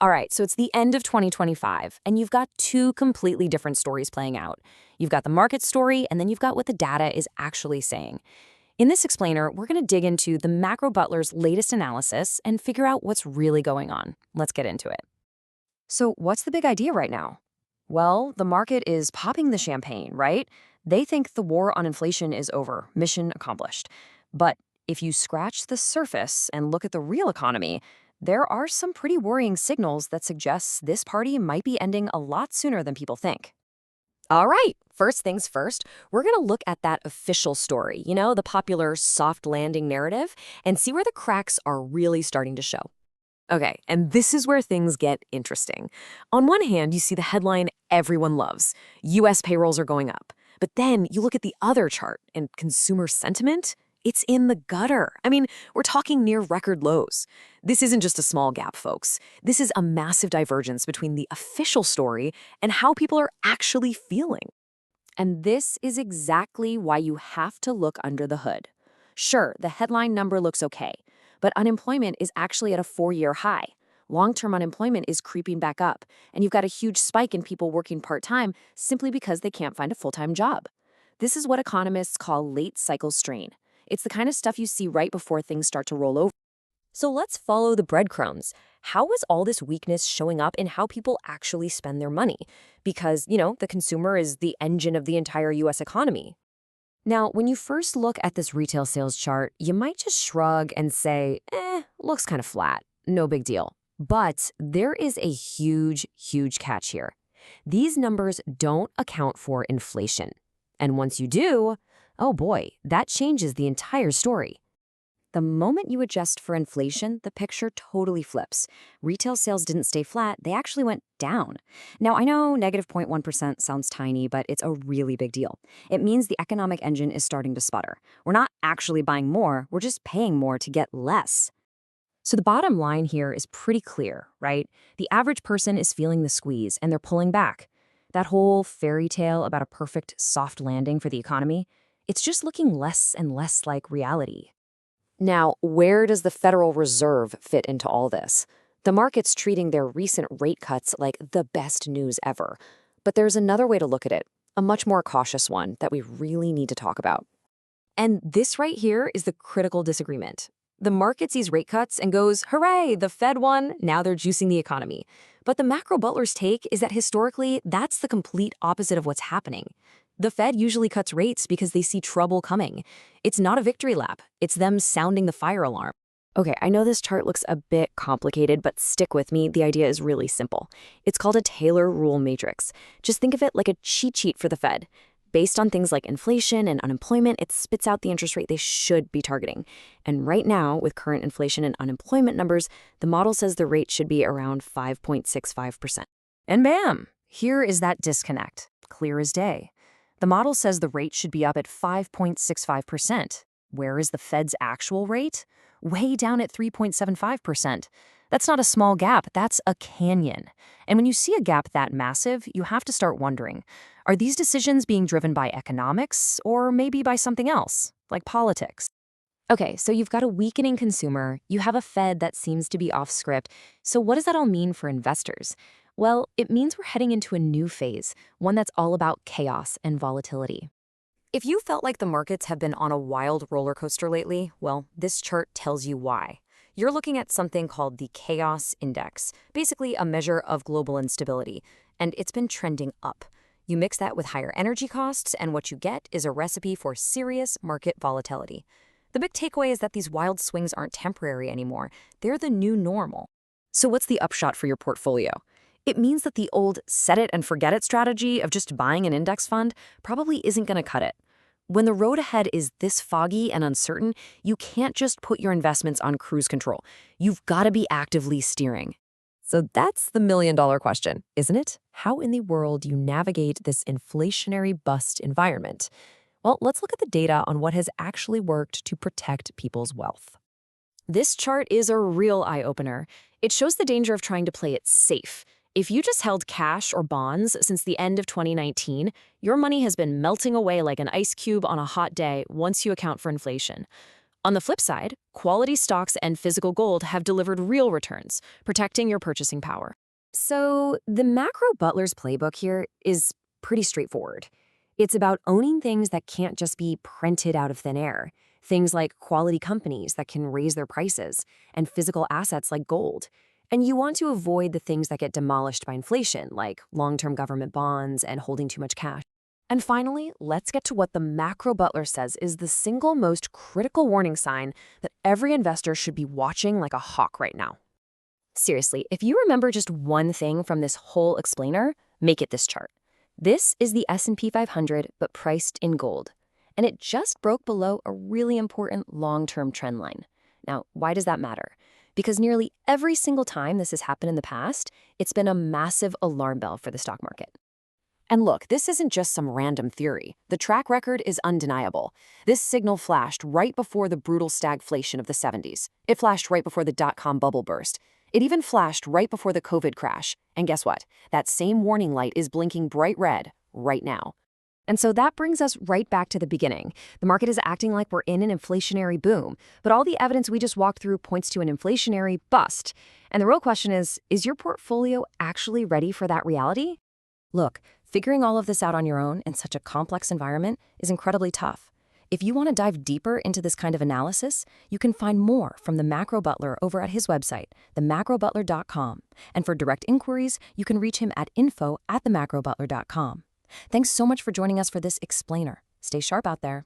All right, so it's the end of 2025, and you've got two completely different stories playing out. You've got the market story, and then you've got what the data is actually saying. In this explainer, we're going to dig into the Macro Butler's latest analysis and figure out what's really going on. Let's get into it. So, what's the big idea right now? Well, the market is popping the champagne, right? They think the war on inflation is over, mission accomplished. But if you scratch the surface and look at the real economy, there are some pretty worrying signals that suggest this party might be ending a lot sooner than people think. All right, first things first, we're going to look at that official story, the popular soft landing narrative, and see where the cracks are really starting to show. Okay, and this is where things get interesting. On one hand, you see the headline everyone loves. U.S. payrolls are going up. But then you look at the other chart, and consumer sentiment, it's in the gutter. I mean, we're talking near record lows. This isn't just a small gap, folks. This is a massive divergence between the official story and how people are actually feeling. And this is exactly why you have to look under the hood. Sure, the headline number looks okay, but unemployment is actually at a 4-year high. Long-term unemployment is creeping back up, and you've got a huge spike in people working part-time simply because they can't find a full-time job. This is what economists call late cycle strain. It's the kind of stuff you see right before things start to roll over. So let's follow the breadcrumbs. How is all this weakness showing up in how people actually spend their money? Because, the consumer is the engine of the entire U.S. economy. Now, when you first look at this retail sales chart, you might just shrug and say, looks kind of flat, no big deal. But there is a huge, huge catch here. These numbers don't account for inflation. And once you do, oh boy, that changes the entire story. The moment you adjust for inflation, the picture totally flips. Retail sales didn't stay flat, they actually went down. Now, I know negative 0.1% sounds tiny, but it's a really big deal. It means the economic engine is starting to sputter. We're not actually buying more, we're just paying more to get less. So the bottom line here is pretty clear, right? The average person is feeling the squeeze, and they're pulling back. That whole fairy tale about a perfect soft landing for the economy, it's just looking less and less like reality. Now, where does the Federal Reserve fit into all this? The market's treating their recent rate cuts like the best news ever. But there's another way to look at it, a much more cautious one that we really need to talk about. And this right here is the critical disagreement. The market sees rate cuts and goes, hooray, the Fed won, now they're juicing the economy. But the Macro Butler's take is that historically, that's the complete opposite of what's happening. The Fed usually cuts rates because they see trouble coming. It's not a victory lap. It's them sounding the fire alarm. Okay, I know this chart looks a bit complicated, but stick with me. The idea is really simple. It's called a Taylor rule matrix. Just think of it like a cheat sheet for the Fed. Based on things like inflation and unemployment, it spits out the interest rate they should be targeting. And right now, with current inflation and unemployment numbers, the model says the rate should be around 5.65%. And bam, here is that disconnect, clear as day. The model says the rate should be up at 5.65%. Where is the Fed's actual rate? Way down at 3.75%. That's not a small gap, that's a canyon. And when you see a gap that massive, you have to start wondering, are these decisions being driven by economics or maybe by something else, like politics? Okay, so you've got a weakening consumer, you have a Fed that seems to be off script. So what does that all mean for investors? Well, it means we're heading into a new phase, one that's all about chaos and volatility. If you felt like the markets have been on a wild roller coaster lately, well, this chart tells you why. You're looking at something called the Chaos Index, basically a measure of global instability, and it's been trending up. You mix that with higher energy costs, and what you get is a recipe for serious market volatility. The big takeaway is that these wild swings aren't temporary anymore. They're the new normal. So what's the upshot for your portfolio? It means that the old set it and forget it strategy of just buying an index fund probably isn't going to cut it. When the road ahead is this foggy and uncertain, you can't just put your investments on cruise control. You've got to be actively steering. So that's the million-dollar question, isn't it? How in the world do you navigate this inflationary bust environment? Well, let's look at the data on what has actually worked to protect people's wealth. This chart is a real eye-opener. It shows the danger of trying to play it safe. If you just held cash or bonds since the end of 2019, your money has been melting away like an ice cube on a hot day once you account for inflation. On the flip side, quality stocks and physical gold have delivered real returns, protecting your purchasing power. So, the Macro Butler's playbook here is pretty straightforward. It's about owning things that can't just be printed out of thin air. Things like quality companies that can raise their prices, and physical assets like gold. And you want to avoid the things that get demolished by inflation, like long-term government bonds and holding too much cash. And finally, let's get to what the Macro Butler says is the single most critical warning sign that every investor should be watching like a hawk right now. Seriously, if you remember just one thing from this whole explainer, make it this chart. This is the S&P 500, but priced in gold. And it just broke below a really important long-term trend line. Now, why does that matter? Because nearly every single time this has happened in the past, it's been a massive alarm bell for the stock market. And look, this isn't just some random theory. The track record is undeniable. This signal flashed right before the brutal stagflation of the 70s. It flashed right before the dot-com bubble burst. It even flashed right before the COVID crash. And guess what? That same warning light is blinking bright red right now. And so that brings us right back to the beginning. The market is acting like we're in an inflationary boom, but all the evidence we just walked through points to an inflationary bust. And the real question is your portfolio actually ready for that reality? Look, figuring all of this out on your own in such a complex environment is incredibly tough. If you want to dive deeper into this kind of analysis, you can find more from the Macro Butler over at his website, themacrobutler.com. And for direct inquiries, you can reach him at info@themacrobutler.com. Thanks so much for joining us for this explainer. Stay sharp out there.